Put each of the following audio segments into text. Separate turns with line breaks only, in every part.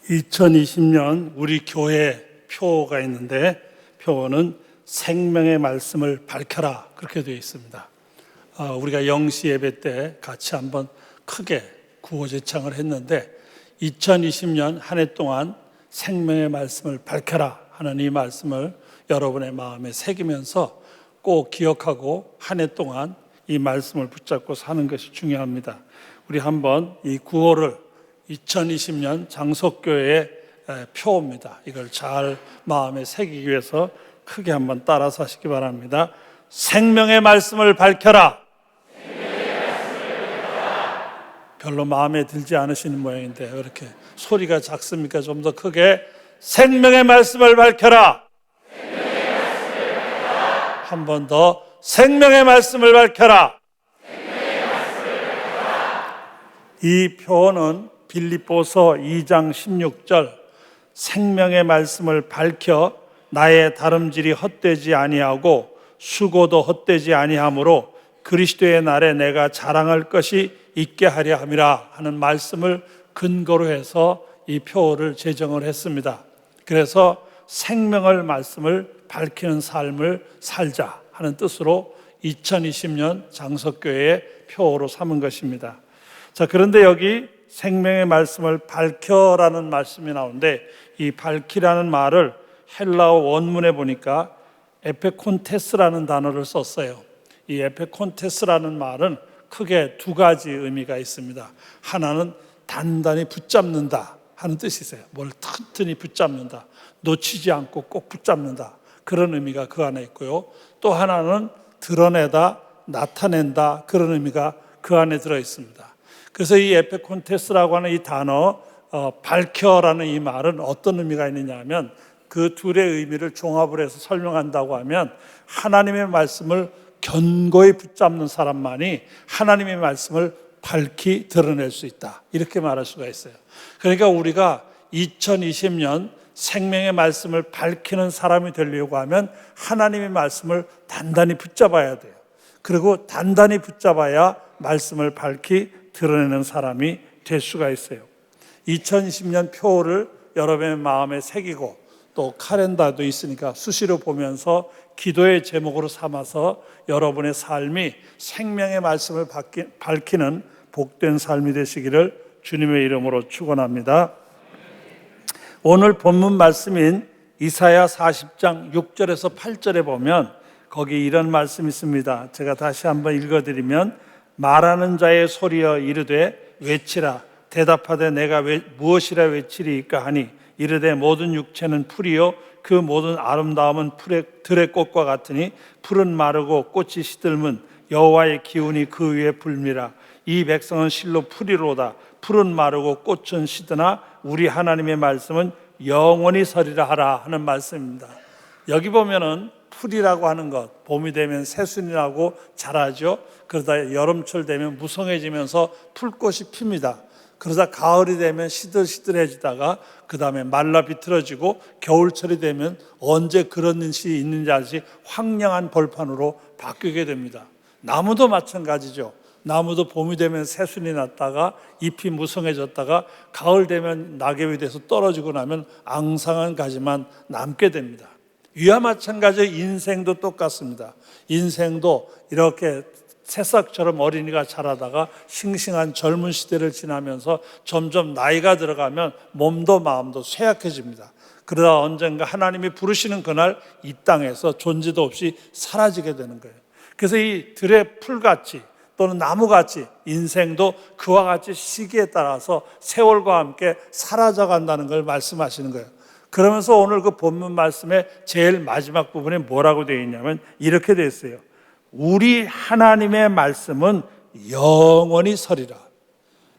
2020년 우리 교회 표어가 있는데 표어는 생명의 말씀을 밝혀라 그렇게 되어 있습니다. 우리가 영시 예배 때 같이 한번 크게 구호제창을 했는데 2020년 한 해 동안 생명의 말씀을 밝혀라 하는 이 말씀을 여러분의 마음에 새기면서 꼭 기억하고 한 해 동안 이 말씀을 붙잡고 사는 것이 중요합니다. 우리 한번 이 구호를 2020년 장석교회의 표입니다. 이걸 잘 마음에 새기기 위해서 크게 한번 따라서 하시기 바랍니다. 생명의 말씀을 밝혀라. 별로 마음에 들지 않으시는 모양인데 왜 이렇게 소리가 작습니까? 좀 더 크게 생명의 말씀을 밝혀라. 한 번 더 생명의 말씀을 밝혀라. 이 표어는 빌립보서 2장 16절 생명의 말씀을 밝혀 나의 다름질이 헛되지 아니하고 수고도 헛되지 아니하므로 그리스도의 날에 내가 자랑할 것이 있게 하려 함이라 하는 말씀을 근거로 해서 이 표어를 제정을 했습니다. 그래서 생명의 말씀을 밝히는 삶을 살자 하는 뜻으로 2020년 장석교회의 표어로 삼은 것입니다. 자, 그런데 여기 생명의 말씀을 밝혀라는 말씀이 나오는데 이 밝히라는 말을 헬라어 원문에 보니까 에페콘테스라는 단어를 썼어요. 이 에페콘테스라는 말은 크게 두 가지 의미가 있습니다. 하나는 단단히 붙잡는다 하는 뜻이 있어요. 뭘 튼튼히 붙잡는다, 놓치지 않고 꼭 붙잡는다, 그런 의미가 그 안에 있고요. 또 하나는 드러내다, 나타낸다, 그런 의미가 그 안에 들어 있습니다. 그래서 이 에페콘테스라고 하는 이 단어 밝혀라는 이 말은 어떤 의미가 있느냐 하면 그 둘의 의미를 종합을 해서 설명한다고 하면 하나님의 말씀을 견고히 붙잡는 사람만이 하나님의 말씀을 밝히 드러낼 수 있다, 이렇게 말할 수가 있어요. 그러니까 우리가 2020년 생명의 말씀을 밝히는 사람이 되려고 하면 하나님의 말씀을 단단히 붙잡아야 돼요. 그리고 단단히 붙잡아야 말씀을 밝히 드러내는 사람이 될 수가 있어요. 2020년 표를 여러분의 마음에 새기고 또 카렌다도 있으니까 수시로 보면서 기도의 제목으로 삼아서 여러분의 삶이 생명의 말씀을 밝히는 복된 삶이 되시기를 주님의 이름으로 축원합니다. 오늘 본문 말씀인 이사야 40장 6절에서 8절에 보면 거기 이런 말씀이 있습니다. 제가 다시 한번 읽어드리면 말하는 자의 소리여 이르되 외치라. 대답하되 내가 무엇이라 외치리이까 하니 이르되 모든 육체는 풀이요 그 모든 아름다움은 들의 꽃과 같으니 풀은 마르고 꽃이 시들면 여호와의 기운이 그 위에 불미라. 이 백성은 실로 풀이로다. 풀은 마르고 꽃은 시드나 우리 하나님의 말씀은 영원히 서리라 하라 하는 말씀입니다. 여기 보면은 풀이라고 하는 것, 봄이 되면 새순이 나고 자라죠. 그러다 여름철 되면 무성해지면서 풀꽃이 핍니다. 그러다 가을이 되면 시들시들해지다가 그 다음에 말라 비틀어지고 겨울철이 되면 언제 그런 일이 있는지 알지 황량한 벌판으로 바뀌게 됩니다. 나무도 마찬가지죠. 나무도 봄이 되면 새순이 났다가 잎이 무성해졌다가 가을 되면 낙엽이 돼서 떨어지고 나면 앙상한 가지만 남게 됩니다. 이와 마찬가지로 인생도 똑같습니다. 인생도 이렇게 새싹처럼 어린이가 자라다가 싱싱한 젊은 시대를 지나면서 점점 나이가 들어가면 몸도 마음도 쇠약해집니다. 그러다 언젠가 하나님이 부르시는 그날 이 땅에서 존재도 없이 사라지게 되는 거예요. 그래서 이 들의 풀같이 또는 나무같이 인생도 그와 같이 시기에 따라서 세월과 함께 사라져 간다는 걸 말씀하시는 거예요. 그러면서 오늘 그 본문 말씀의 제일 마지막 부분에 뭐라고 되어 있냐면 이렇게 되어 있어요. 우리 하나님의 말씀은 영원히 서리라.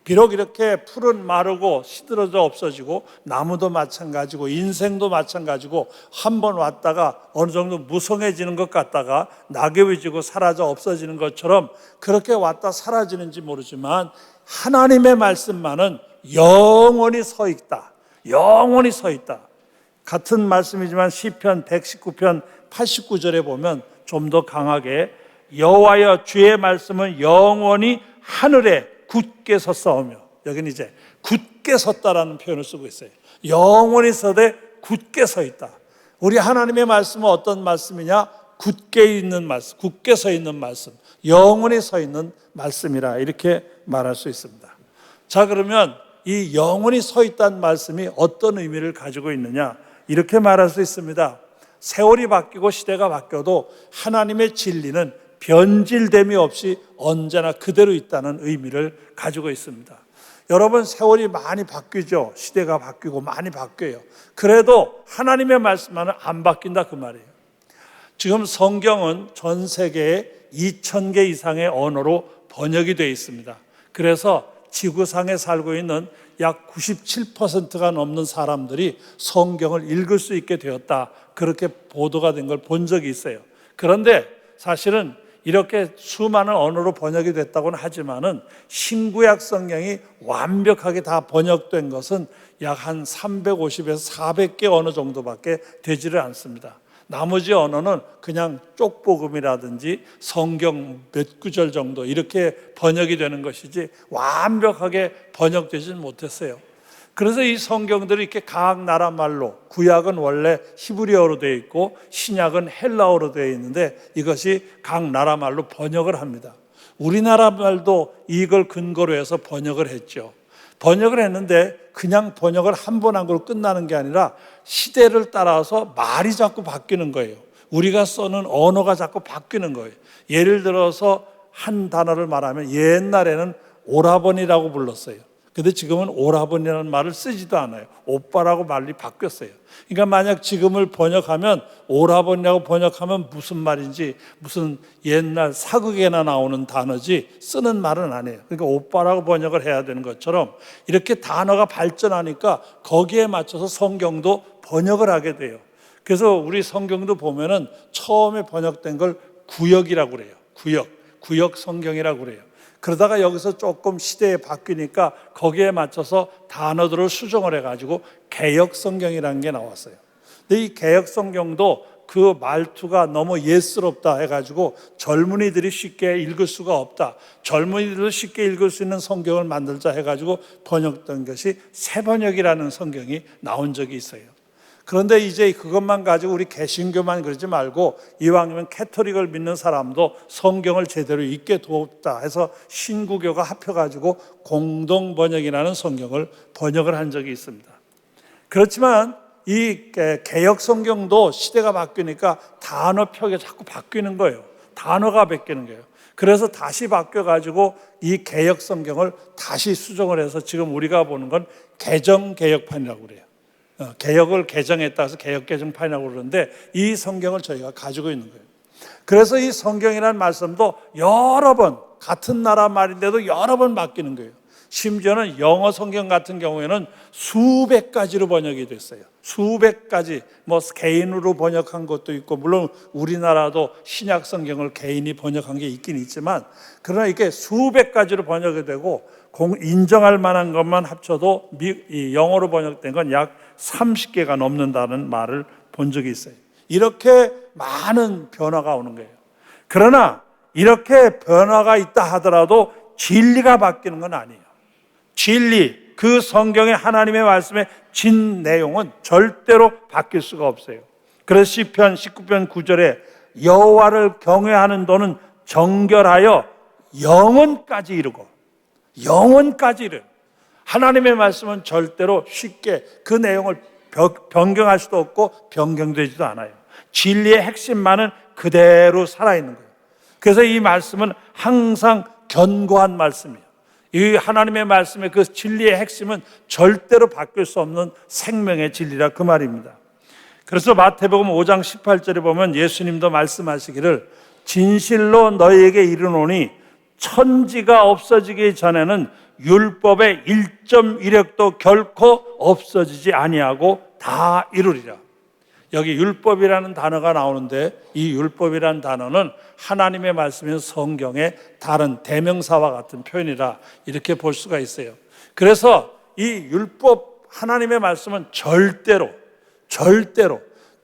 비록 이렇게 풀은 마르고 시들어져 없어지고 나무도 마찬가지고 인생도 마찬가지고 한번 왔다가 어느 정도 무성해지는 것 같다가 낙엽이 지고 사라져 없어지는 것처럼 그렇게 왔다 사라지는지 모르지만 하나님의 말씀만은 영원히 서 있다. 영원히 서 있다. 같은 말씀이지만 시편 119편 89절에 보면 좀 더 강하게 여호와여 주의 말씀은 영원히 하늘에 굳게 섰사오며, 여기는 이제 굳게 굳게 섰다라는 표현을 쓰고 있어요. 영원히 서되 굳게 서 있다. 우리 하나님의 말씀은 어떤 말씀이냐? 굳게 있는 말씀, 굳게 서 있는 말씀, 영원히 서 있는 말씀이라 이렇게 말할 수 있습니다. 자, 그러면 이 영원히 서 있다는 말씀이 어떤 의미를 가지고 있느냐? 이렇게 말할 수 있습니다. 세월이 바뀌고 시대가 바뀌어도 하나님의 진리는 변질됨이 없이 언제나 그대로 있다는 의미를 가지고 있습니다. 여러분, 세월이 많이 바뀌죠. 시대가 바뀌고 많이 바뀌어요. 그래도 하나님의 말씀만은 안 바뀐다 그 말이에요. 지금 성경은 전 세계에 2,000개 이상의 언어로 번역이 되어 있습니다. 그래서 지구상에 살고 있는 약 97%가 넘는 사람들이 성경을 읽을 수 있게 되었다, 그렇게 보도가 된 걸 본 적이 있어요. 그런데 사실은 이렇게 수많은 언어로 번역이 됐다고는 하지만은 신구약 성경이 완벽하게 다 번역된 것은 약 한 350에서 400개 언어 정도밖에 되지를 않습니다. 나머지 언어는 그냥 쪽복음이라든지 성경 몇 구절 정도 이렇게 번역이 되는 것이지 완벽하게 번역되지는 못했어요. 그래서 이 성경들이 이렇게 각 나라 말로, 구약은 원래 히브리어로 되어 있고 신약은 헬라어로 되어 있는데 이것이 각 나라 말로 번역을 합니다. 우리나라 말도 이걸 근거로 해서 번역을 했죠. 번역을 했는데 그냥 번역을 한 번 한 걸로 끝나는 게 아니라 시대를 따라서 말이 자꾸 바뀌는 거예요. 우리가 쓰는 언어가 자꾸 바뀌는 거예요. 예를 들어서 한 단어를 말하면 옛날에는 오라버니라고 불렀어요. 근데 지금은 오라버니라는 말을 쓰지도 않아요. 오빠라고 말이 바뀌었어요. 그러니까 만약 지금을 번역하면 오라버니라고 번역하면 무슨 말인지 무슨 옛날 사극에나 나오는 단어지 쓰는 말은 아니에요. 그러니까 오빠라고 번역을 해야 되는 것처럼 이렇게 단어가 발전하니까 거기에 맞춰서 성경도 번역을 하게 돼요. 그래서 우리 성경도 보면은 처음에 번역된 걸 구역이라고 그래요. 구역 성경이라고 그래요. 그러다가 여기서 조금 시대에 바뀌니까 거기에 맞춰서 단어들을 수정을 해가지고 개역성경이라는 게 나왔어요. 근데 이 개역성경도 그 말투가 너무 옛스럽다 해가지고 젊은이들이 쉽게 읽을 수가 없다, 젊은이들도 쉽게 읽을 수 있는 성경을 만들자 해가지고 번역된 것이 새번역이라는 성경이 나온 적이 있어요. 그런데 이제 그것만 가지고 우리 개신교만 그러지 말고 이왕이면 캐토릭을 믿는 사람도 성경을 제대로 읽게 돕다 해서 신구교가 합해가지고 공동번역이라는 성경을 번역을 한 적이 있습니다. 그렇지만 이 개역 성경도 시대가 바뀌니까 단어표가 자꾸 바뀌는 거예요. 단어가 바뀌는 거예요. 그래서 다시 바뀌어가지고 이 개역 성경을 다시 수정을 해서 지금 우리가 보는 건 개정개역판이라고 그래요. 개역을 개정했다 해서 개역개정판이라고 그러는데 이 성경을 저희가 가지고 있는 거예요. 그래서 이 성경이라는 말씀도 여러 번, 같은 나라 말인데도 여러 번 바뀌는 거예요. 심지어는 영어 성경 같은 경우에는 수백 가지로 번역이 됐어요. 수백 가지, 뭐 개인으로 번역한 것도 있고, 물론 우리나라도 신약 성경을 개인이 번역한 게 있긴 있지만, 그러나 이게 수백 가지로 번역이 되고 인정할 만한 것만 합쳐도 영어로 번역된 건 약 30개가 넘는다는 말을 본 적이 있어요. 이렇게 많은 변화가 오는 거예요. 그러나 이렇게 변화가 있다 하더라도 진리가 바뀌는 건 아니에요. 진리, 그 성경의 하나님의 말씀의 진 내용은 절대로 바뀔 수가 없어요. 그래서 시편 19편 9절에 여호와를 경외하는 도는 정결하여 영원까지 이르고, 영원까지 이르는 하나님의 말씀은 절대로 쉽게 그 내용을 변경할 수도 없고 변경되지도 않아요. 진리의 핵심만은 그대로 살아있는 거예요. 그래서 이 말씀은 항상 견고한 말씀이에요. 이 하나님의 말씀의 그 진리의 핵심은 절대로 바뀔 수 없는 생명의 진리라 그 말입니다. 그래서 마태복음 5장 18절에 보면 예수님도 말씀하시기를 진실로 너희에게 이르노니 천지가 없어지기 전에는 율법의 1.1획도 결코 없어지지 아니하고 다 이루리라. 여기 율법이라는 단어가 나오는데 이 율법이라는 단어는 하나님의 말씀인 성경의 다른 대명사와 같은 표현이라 이렇게 볼 수가 있어요. 그래서 이 율법 하나님의 말씀은 절대로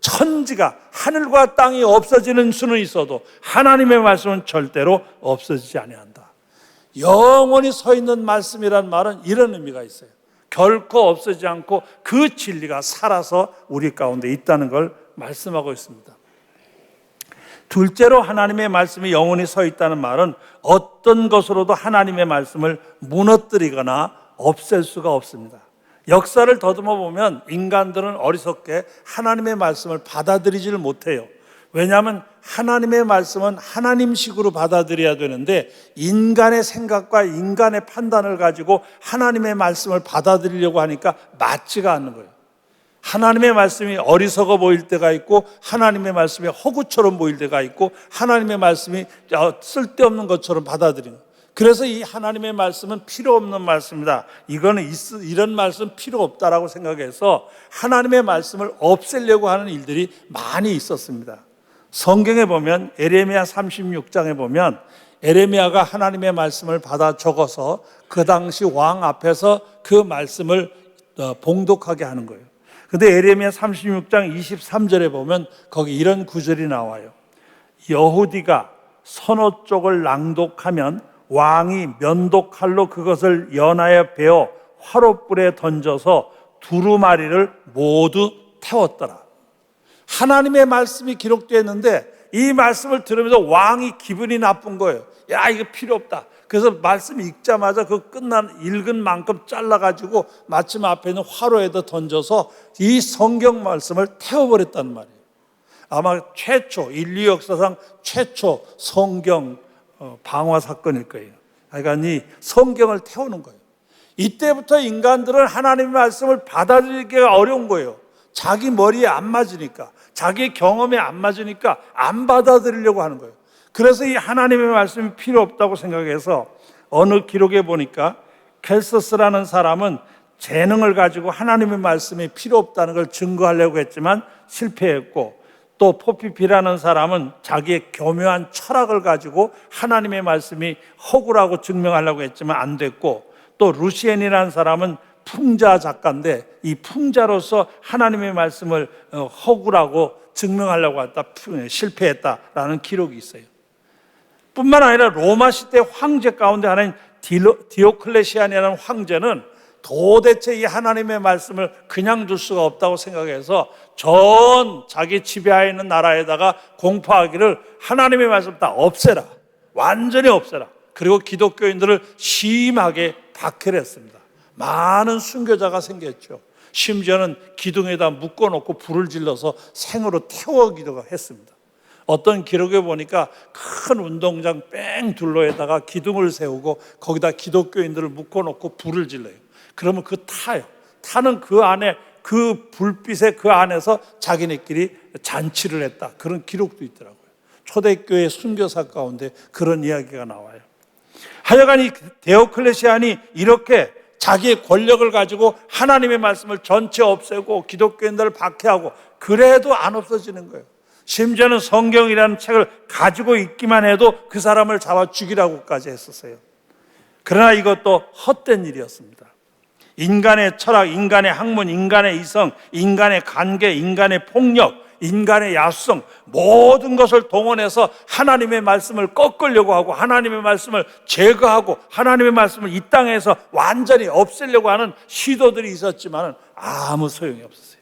천지가 하늘과 땅이 없어지는 수는 있어도 하나님의 말씀은 절대로 없어지지 아니한다. 영원히 서 있는 말씀이란 말은 이런 의미가 있어요. 결코 없어지지 않고 그 진리가 살아서 우리 가운데 있다는 걸 말씀하고 있습니다. 둘째로 하나님의 말씀이 영원히 서 있다는 말은 어떤 것으로도 하나님의 말씀을 무너뜨리거나 없앨 수가 없습니다. 역사를 더듬어 보면 인간들은 어리석게 하나님의 말씀을 받아들이지를 못해요. 왜냐하면 하나님의 말씀은 하나님식으로 받아들여야 되는데 인간의 생각과 인간의 판단을 가지고 하나님의 말씀을 받아들이려고 하니까 맞지가 않는 거예요. 하나님의 말씀이 어리석어 보일 때가 있고 하나님의 말씀이 허구처럼 보일 때가 있고 하나님의 말씀이 쓸데없는 것처럼 받아들이는 거예요. 그래서 이 하나님의 말씀은 필요 없는 말씀이다. 이런 말씀 필요 없다라고 생각해서 하나님의 말씀을 없애려고 하는 일들이 많이 있었습니다. 성경에 보면 에레미야 36장에 보면 에레미야가 하나님의 말씀을 받아 적어서 그 당시 왕 앞에서 그 말씀을 봉독하게 하는 거예요. 근데 에레미야 36장 23절에 보면 거기 이런 구절이 나와요. 여후디가 선호 쪽을 낭독하면 왕이 면도칼로 그것을 연하여 베어 화롯불에 던져서 두루마리를 모두 태웠더라. 하나님의 말씀이 기록되어 있는데 이 말씀을 들으면서 왕이 기분이 나쁜 거예요. 야, 이거 필요 없다. 그래서 말씀 읽자마자 그 읽은 만큼 잘라가지고 마침 앞에 있는 화로에다 던져서 이 성경 말씀을 태워버렸단 말이에요. 아마 인류 역사상 최초 성경 방화 사건일 거예요. 그러니까 이 성경을 태우는 거예요. 이때부터 인간들은 하나님의 말씀을 받아들이기가 어려운 거예요. 자기 머리에 안 맞으니까, 자기 경험에 안 맞으니까 안 받아들이려고 하는 거예요. 그래서 이 하나님의 말씀이 필요 없다고 생각해서 어느 기록에 보니까 켈서스라는 사람은 재능을 가지고 하나님의 말씀이 필요 없다는 걸 증거하려고 했지만 실패했고, 또 포피피라는 사람은 자기의 교묘한 철학을 가지고 하나님의 말씀이 허구라고 증명하려고 했지만 안 됐고, 또 루시엔이라는 사람은 풍자 작가인데 이 풍자로서 하나님의 말씀을 허구라고 증명하려고 했다 실패했다라는 기록이 있어요. 뿐만 아니라 로마 시대 황제 가운데 하나인 디오클레시안이라는 황제는 도대체 이 하나님의 말씀을 그냥 둘 수가 없다고 생각해서 전 자기 지배하에 있는 나라에다가 공포하기를 하나님의 말씀 다 없애라, 완전히 없애라. 그리고 기독교인들을 심하게 박해를 했습니다. 많은 순교자가 생겼죠. 심지어는 기둥에다 묶어놓고 불을 질러서 생으로 태우기도 했습니다. 어떤 기록에 보니까 큰 운동장 뺑 둘러에다가 기둥을 세우고 거기다 기독교인들을 묶어놓고 불을 질러요. 그러면 타요. 타는 그 안에 그 불빛의 그 안에서 자기네끼리 잔치를 했다. 그런 기록도 있더라고요. 초대교회 순교사 가운데 그런 이야기가 나와요. 하여간 이 디오클레시안이 이렇게 자기의 권력을 가지고 하나님의 말씀을 전체 없애고 기독교인들을 박해하고 그래도 안 없어지는 거예요. 심지어는 성경이라는 책을 가지고 있기만 해도 그 사람을 잡아 죽이라고까지 했었어요. 그러나 이것도 헛된 일이었습니다. 인간의 철학, 인간의 학문, 인간의 이성, 인간의 관계, 인간의 폭력, 인간의 야수성, 모든 것을 동원해서 하나님의 말씀을 꺾으려고 하고 하나님의 말씀을 제거하고 하나님의 말씀을 이 땅에서 완전히 없애려고 하는 시도들이 있었지만 아무 소용이 없었어요.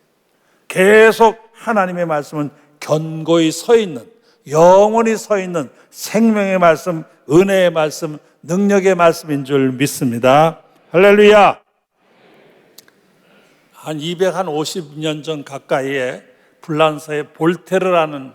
계속 하나님의 말씀은 견고히 서 있는, 영원히 서 있는 생명의 말씀, 은혜의 말씀, 능력의 말씀인 줄 믿습니다. 할렐루야. 한 250년 전 가까이에 불란서에 볼테르라는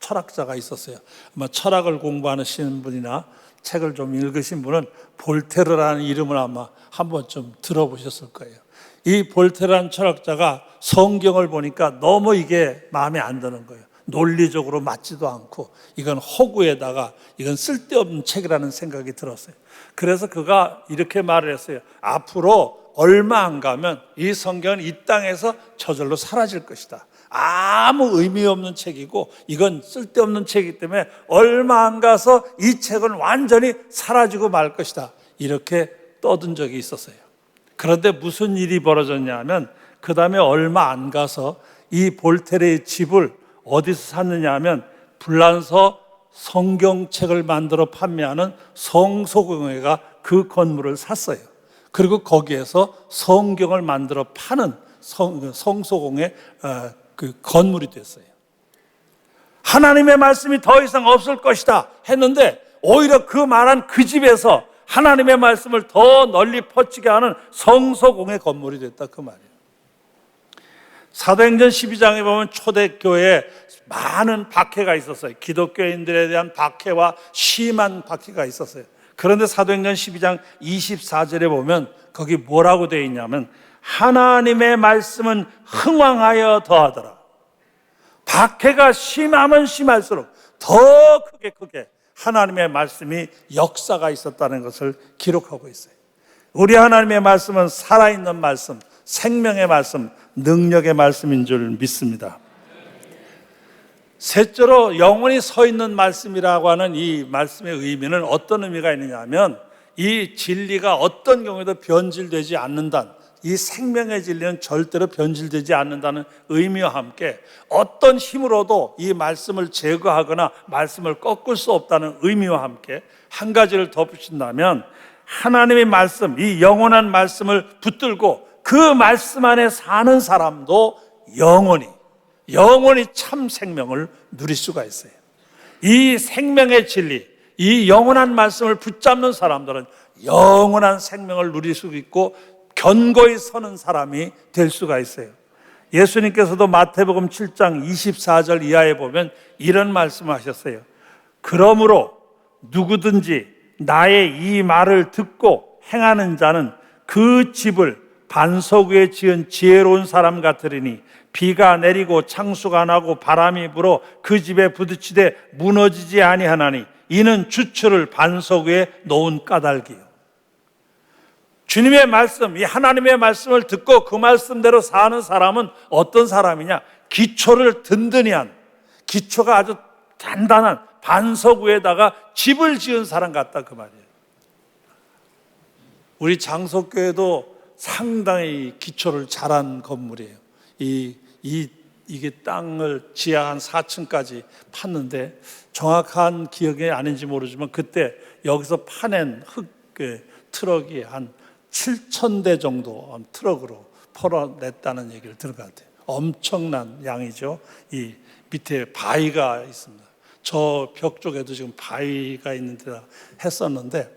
철학자가 있었어요. 아마 철학을 공부하시는 분이나 책을 좀 읽으신 분은 볼테르라는 이름을 아마 한 번쯤 들어보셨을 거예요. 이 볼테르라는 철학자가 성경을 보니까 너무 이게 마음에 안 드는 거예요. 논리적으로 맞지도 않고 이건 허구에다가 이건 쓸데없는 책이라는 생각이 들었어요. 그래서 그가 이렇게 말을 했어요. 앞으로 얼마 안 가면 이 성경은 이 땅에서 저절로 사라질 것이다. 아무 의미 없는 책이고 이건 쓸데없는 책이기 때문에 얼마 안 가서 이 책은 완전히 사라지고 말 것이다. 이렇게 떠든 적이 있었어요. 그런데 무슨 일이 벌어졌냐 하면 그 다음에 얼마 안 가서 이 볼테르의 집을 어디서 샀느냐 하면 불란서 성경책을 만들어 판매하는 성소공회가 그 건물을 샀어요. 그리고 거기에서 성경을 만들어 파는 성소공의 그 건물이 됐어요. 하나님의 말씀이 더 이상 없을 것이다 했는데 오히려 그 말한 그 집에서 하나님의 말씀을 더 널리 퍼지게 하는 성소공의 건물이 됐다, 그 말이에요. 사도행전 12장에 보면 초대교회에 많은 박해가 있었어요. 기독교인들에 대한 박해와 심한 박해가 있었어요. 그런데 사도행전 12장 24절에 보면 거기 뭐라고 되어 있냐면 하나님의 말씀은 흥왕하여 더하더라. 박해가 심하면 심할수록 더 크게 하나님의 말씀이 역사가 있었다는 것을 기록하고 있어요. 우리 하나님의 말씀은 살아있는 말씀, 생명의 말씀, 능력의 말씀인 줄 믿습니다. 셋째로 영원히 서 있는 말씀이라고 하는 이 말씀의 의미는 어떤 의미가 있느냐 하면 이 진리가 어떤 경우에도 변질되지 않는다는, 이 생명의 진리는 절대로 변질되지 않는다는 의미와 함께 어떤 힘으로도 이 말씀을 제거하거나 말씀을 꺾을 수 없다는 의미와 함께 한 가지를 덧붙인다면 하나님의 말씀, 이 영원한 말씀을 붙들고 그 말씀 안에 사는 사람도 영원히 참 생명을 누릴 수가 있어요. 이 생명의 진리, 이 영원한 말씀을 붙잡는 사람들은 영원한 생명을 누릴 수 있고 견고히 서는 사람이 될 수가 있어요. 예수님께서도 마태복음 7장 24절 이하에 보면 이런 말씀을 하셨어요. 그러므로 누구든지 나의 이 말을 듣고 행하는 자는 그 집을 반석 위에 지은 지혜로운 사람 같으리니 비가 내리고 창수가 나고 바람이 불어 그 집에 부딪히되 무너지지 아니하나니 이는 주철을 반석 위에 놓은 까닭이요. 주님의 말씀, 이 하나님의 말씀을 듣고 그 말씀대로 사는 사람은 어떤 사람이냐? 기초를 든든히 한, 기초가 아주 단단한 반석 위에다가 집을 지은 사람 같다, 그 말이에요. 우리 장석교회도 상당히 기초를 잘한 건물이에요. 이게 땅을 지하 한 4층까지 팠는데 정확한 기억이 아닌지 모르지만 그때 여기서 파낸 흙 트럭이 한 7,000대 정도 트럭으로 풀어냈다는 얘기를 들은 것 같아요. 엄청난 양이죠. 이 밑에 바위가 있습니다. 저 벽 쪽에도 지금 바위가 있는 데다 했었는데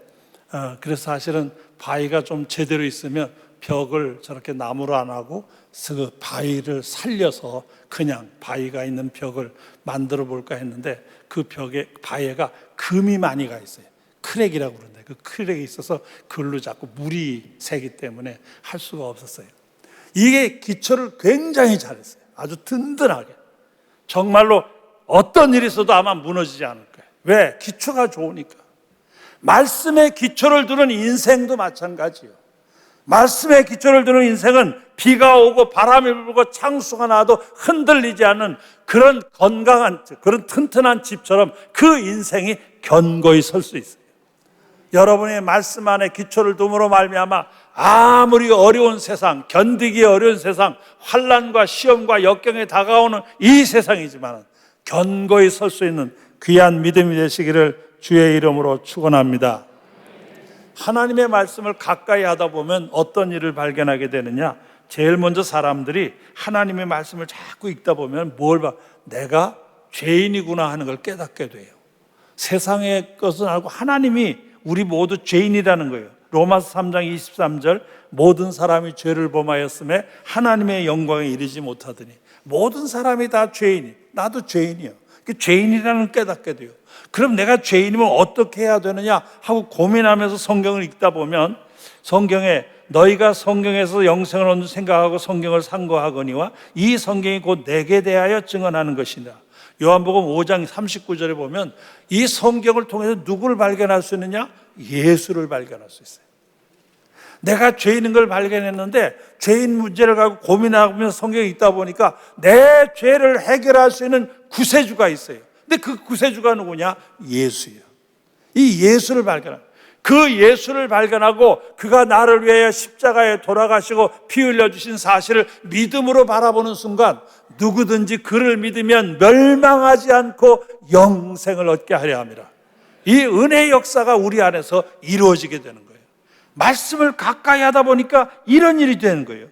그래서 사실은 바위가 좀 제대로 있으면 벽을 저렇게 나무로 안 하고 그 바위를 살려서 그냥 바위가 있는 벽을 만들어 볼까 했는데 그 벽에 바위가 금이 많이 가 있어요. 크랙이라고 그러는데 그 크랙이 있어서 그걸로 자꾸 물이 새기 때문에 할 수가 없었어요. 이게 기초를 굉장히 잘했어요. 아주 든든하게. 정말로 어떤 일이 있어도 아마 무너지지 않을 거예요. 왜? 기초가 좋으니까. 말씀의 기초를 두는 인생도 마찬가지예요. 말씀의 기초를 두는 인생은 비가 오고 바람이 불고 창수가 나도 흔들리지 않는 그런 건강한, 그런 튼튼한 집처럼 그 인생이 견고히 설 수 있어요. 여러분의 말씀 안에 기초를 둠으로 말미암아 아무리 어려운 세상, 견디기 어려운 세상, 환난과 시험과 역경에 다가오는 이 세상이지만 견고히 설 수 있는 귀한 믿음이 되시기를 주의 이름으로 축원합니다. 하나님의 말씀을 가까이 하다 보면 어떤 일을 발견하게 되느냐? 제일 먼저 사람들이 하나님의 말씀을 자꾸 읽다 보면 뭘 봐? 내가 죄인이구나 하는 걸 깨닫게 돼요. 세상의 것은 알고 하나님이 우리 모두 죄인이라는 거예요. 로마서 3장 23절 모든 사람이 죄를 범하였음에 하나님의 영광에 이르지 못하더니 모든 사람이 다 죄인이, 나도 죄인이요. 죄인이라는 걸 깨닫게 돼요. 그럼 내가 죄인이면 어떻게 해야 되느냐 하고 고민하면서 성경을 읽다 보면 성경에 너희가 성경에서 영생을 얻는 생각하고 성경을 상고하거니와 이 성경이 곧 내게 대하여 증언하는 것이다. 요한복음 5장 39절에 보면 이 성경을 통해서 누구를 발견할 수 있느냐? 예수를 발견할 수 있어요. 내가 죄인인 걸 발견했는데 죄인 문제를 가지고 고민하면서 성경을 읽다 보니까 내 죄를 해결할 수 있는 구세주가 있어요. 근데 그 구세주가 누구냐? 예수예요. 이 예수를 발견하고 그 예수를 발견하고 그가 나를 위하여 십자가에 돌아가시고 피 흘려주신 사실을 믿음으로 바라보는 순간 누구든지 그를 믿으면 멸망하지 않고 영생을 얻게 하려 합니다. 이 은혜의 역사가 우리 안에서 이루어지게 되는 거예요. 말씀을 가까이 하다 보니까 이런 일이 되는 거예요.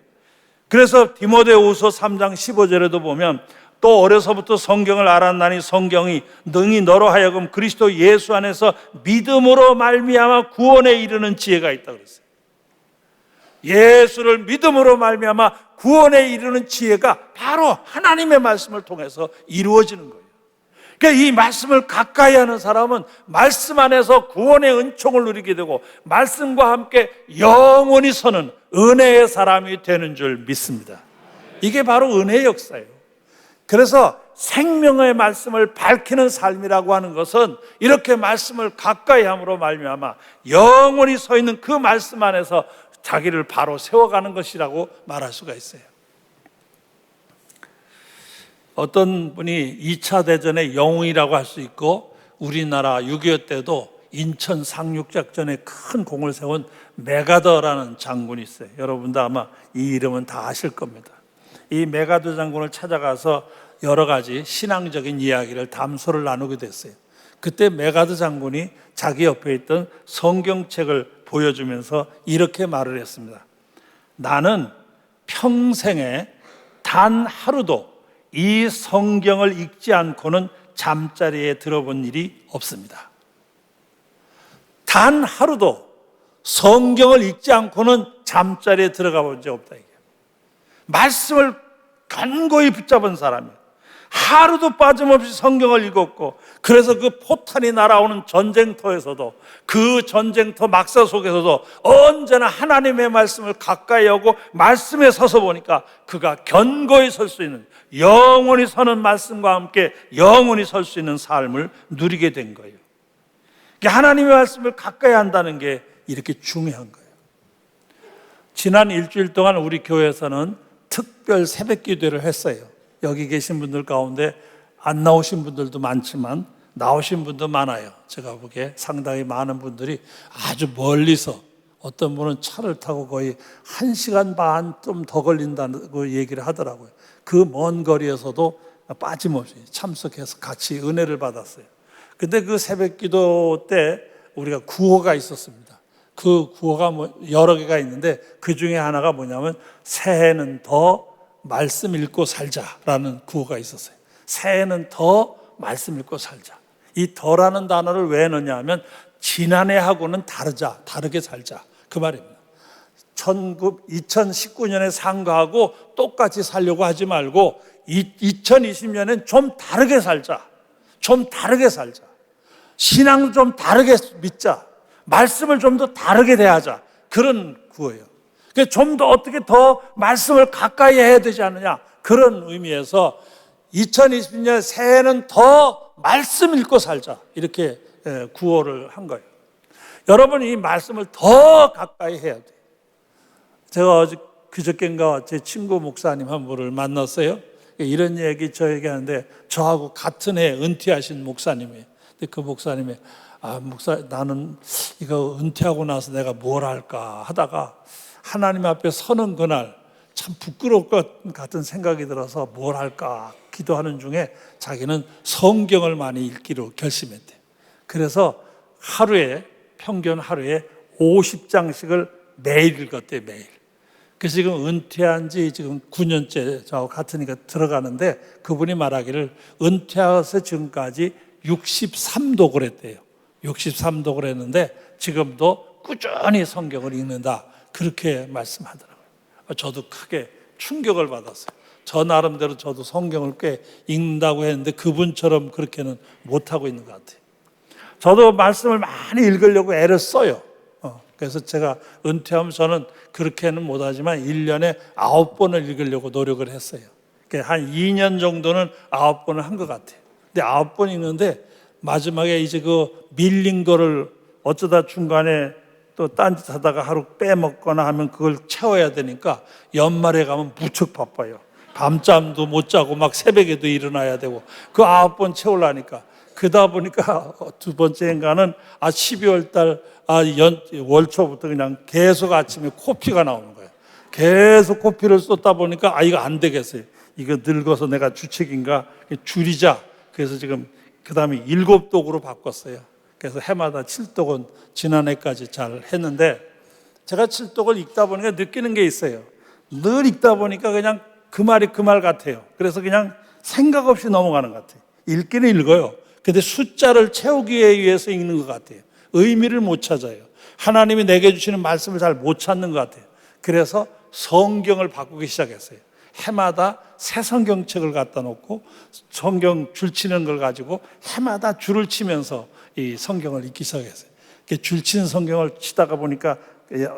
그래서 디모데후서 3장 15절에도 보면 또 어려서부터 성경을 알았나니 성경이 능히 너로 하여금 그리스도 예수 안에서 믿음으로 말미암아 구원에 이르는 지혜가 있다 그랬어요. 예수를 믿음으로 말미암아 구원에 이르는 지혜가 바로 하나님의 말씀을 통해서 이루어지는 거예요. 그러니까 이 말씀을 가까이 하는 사람은 말씀 안에서 구원의 은총을 누리게 되고 말씀과 함께 영원히 서는 은혜의 사람이 되는 줄 믿습니다. 이게 바로 은혜의 역사예요. 그래서 생명의 말씀을 밝히는 삶이라고 하는 것은 이렇게 말씀을 가까이 함으로 말미암아 영원히 서 있는 그 말씀 안에서 자기를 바로 세워가는 것이라고 말할 수가 있어요. 어떤 분이 2차 대전의 영웅이라고 할 수 있고 우리나라 6.25 때도 인천 상륙작전에 큰 공을 세운 메가더라는 장군이 있어요. 여러분도 아마 이 이름은 다 아실 겁니다. 이 메가더 장군을 찾아가서 여러 가지 신앙적인 이야기를 담소를 나누게 됐어요. 그때 메가더 장군이 자기 옆에 있던 성경책을 보여주면서 이렇게 말을 했습니다. 나는 평생에 단 하루도 이 성경을 읽지 않고는 잠자리에 들어본 일이 없습니다. 단 하루도 성경을 읽지 않고는 잠자리에 들어가 본 적 없다. 말씀을 간고히 붙잡은 사람이에요. 하루도 빠짐없이 성경을 읽었고, 그래서 그 포탄이 날아오는 전쟁터에서도, 그 전쟁터 막사 속에서도 언제나 하나님의 말씀을 가까이 하고 말씀에 서서 보니까 그가 견고히 설 수 있는, 영원히 서는 말씀과 함께 영원히 설 수 있는 삶을 누리게 된 거예요. 하나님의 말씀을 가까이 한다는 게 이렇게 중요한 거예요. 지난 일주일 동안 우리 교회에서는 특별 새벽 기도를 했어요. 여기 계신 분들 가운데 안 나오신 분들도 많지만 나오신 분도 많아요. 제가 보기에 상당히 많은 분들이 아주 멀리서, 어떤 분은 차를 타고 거의 1시간 반 좀 더 걸린다고 얘기를 하더라고요. 그 먼 거리에서도 빠짐없이 참석해서 같이 은혜를 받았어요. 근데 그 새벽 기도 때 우리가 구호가 있었습니다. 그 구호가 여러 개가 있는데 그 중에 하나가 뭐냐면 새해는 더 말씀 읽고 살자라는 구호가 있었어요. 새해는 더 말씀 읽고 살자. 이 더라는 단어를 왜 넣냐 하면 지난해하고는 다르게 살자, 그 말입니다. 2019년에 산 거하고 똑같이 살려고 하지 말고 2020년엔 좀 다르게 살자. 좀 다르게 살자. 신앙 좀 다르게 믿자. 말씀을 좀 더 다르게 대하자. 그런 구호예요. 좀 더 어떻게 더 말씀을 가까이 해야 되지 않느냐, 그런 의미에서 2020년 새해는 더 말씀 읽고 살자, 이렇게 구호를 한 거예요. 여러분, 이 말씀을 더 가까이 해야 돼요. 제가 그저께인가 제 친구 목사님 한 분을 만났어요. 이런 얘기 저에게 하는데, 저하고 같은 해 은퇴하신 목사님이에요. 근데 그 목사님이 목사, 나는 이거 은퇴하고 나서 내가 뭘 할까 하다가 하나님 앞에 서는 그날 참 부끄러울 것 같은 생각이 들어서 뭘 할까 기도하는 중에 자기는 성경을 많이 읽기로 결심했대요. 그래서 평균 하루에 50장씩을 매일 읽었대요, 매일. 그래서 지금 은퇴한 지 지금 9년째 저하고 같으니까 들어가는데, 그분이 말하기를 은퇴해서 지금까지 63독을 했대요. 63독을 했는데 지금도 꾸준히 성경을 읽는다, 그렇게 말씀하더라고요. 저도 크게 충격을 받았어요. 저 나름대로 저도 성경을 꽤 읽는다고 했는데 그분처럼 그렇게는 못하고 있는 것 같아요. 저도 말씀을 많이 읽으려고 애를 써요. 그래서 제가 은퇴하면 저는 그렇게는 못하지만 1년에 9번을 읽으려고 노력을 했어요. 한 2년 정도는 9번을 한 것 같아요. 근데 9번 읽는데 마지막에 이제 그 밀린 거를 어쩌다 중간에 또 딴짓 하다가 하루 빼먹거나 하면 그걸 채워야 되니까 연말에 가면 무척 바빠요. 밤잠도 못 자고 막 새벽에도 일어나야 되고, 그 9번 채우려니까. 그러다 보니까 두 번째인가는 12월 달 월초부터 그냥 계속 아침에 코피가 나오는 거예요. 계속 코피를 쏟다 보니까 이거 안 되겠어요. 이거 늙어서 내가 주책인가, 줄이자. 그래서 지금 그 다음에 7독으로 바꿨어요. 그래서 해마다 7독은 지난해까지 잘 했는데, 제가 칠독을 읽다 보니까 느끼는 게 있어요. 늘 읽다 보니까 그냥 그 말이 그 말 같아요. 그래서 그냥 생각 없이 넘어가는 것 같아요. 읽기는 읽어요. 근데 숫자를 채우기 위해서 읽는 것 같아요. 의미를 못 찾아요. 하나님이 내게 주시는 말씀을 잘 못 찾는 것 같아요. 그래서 성경을 바꾸기 시작했어요. 해마다 새 성경책을 갖다 놓고 성경 줄 치는 걸 가지고 해마다 줄을 치면서 이 성경을 읽기 시작했어요. 줄 치는 성경을 치다가 보니까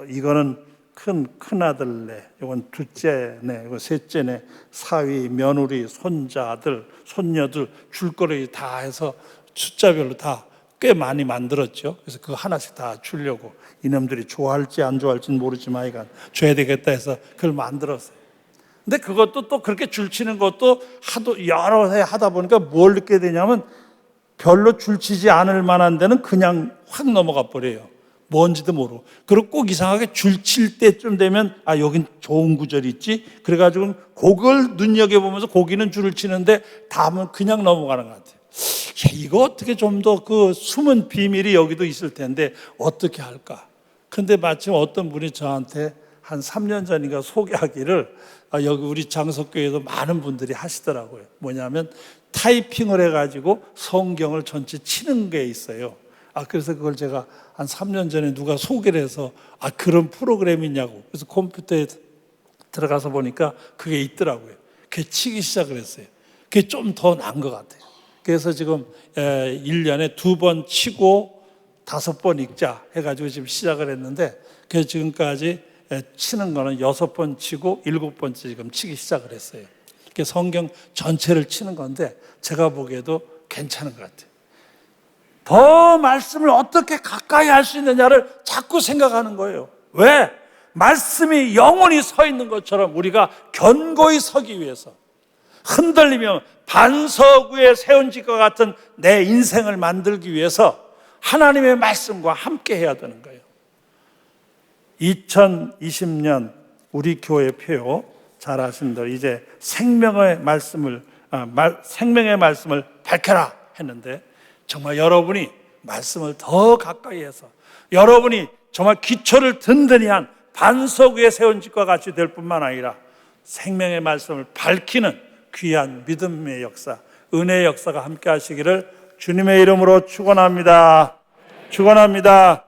이거는 큰 아들네, 이건 둘째네, 이건 셋째네, 사위, 며느리, 손자들, 손녀들 줄거리 다 해서 숫자별로 다 꽤 많이 만들었죠. 그래서 그거 하나씩 다 주려고 이놈들이 좋아할지 안 좋아할지는 모르지만 이건 줘야 되겠다 해서 그걸 만들었어요. 근데 그것도 또 그렇게 줄치는 것도 하도 여러 해 하다 보니까 뭘 느끼게 되냐면 별로 줄치지 않을 만한 데는 그냥 확 넘어가 버려요. 뭔지도 모르고. 그리고 꼭 이상하게 줄칠 때쯤 되면 여긴 좋은 구절이 있지. 그래가지고 그걸 눈여겨보면서 거기는 줄을 치는데 다음은 그냥 넘어가는 것 같아요. 이거 어떻게 좀 더 그 숨은 비밀이 여기도 있을 텐데 어떻게 할까? 근데 마침 어떤 분이 저한테 한 3년 전인가 소개하기를 여기 우리 장석교회에도 많은 분들이 하시더라고요. 뭐냐면 타이핑을 해가지고 성경을 전체 치는 게 있어요. 그래서 그걸 제가 한 3년 전에 누가 소개를 해서 그런 프로그램이 있냐고. 그래서 컴퓨터에 들어가서 보니까 그게 있더라고요. 그게 치기 시작을 했어요. 그게 좀 더 나은 것 같아요. 그래서 지금 1년에 2번 치고 5번 읽자 해가지고 지금 시작을 했는데 그래서 지금까지 치는 거는 6번 치고 7번째 지금 치기 시작을 했어요. 그래서 성경 전체를 치는 건데 제가 보기에도 괜찮은 것 같아요. 더 말씀을 어떻게 가까이 할 수 있느냐를 자꾸 생각하는 거예요. 왜? 말씀이 영원히 서 있는 것처럼 우리가 견고히 서기 위해서 흔들리며 반석 위에 세운 집과 같은 내 인생을 만들기 위해서 하나님의 말씀과 함께 해야 되는 거예요. 2020년 우리 교회 표 잘 아시는 대로 이제 생명의 말씀을 밝혀라 했는데 정말 여러분이 말씀을 더 가까이 해서 여러분이 정말 기초를 든든히 한 반석 위에 세운 집과 같이 될 뿐만 아니라 생명의 말씀을 밝히는 귀한 믿음의 역사, 은혜의 역사가 함께 하시기를 주님의 이름으로 축원합니다. 축원합니다.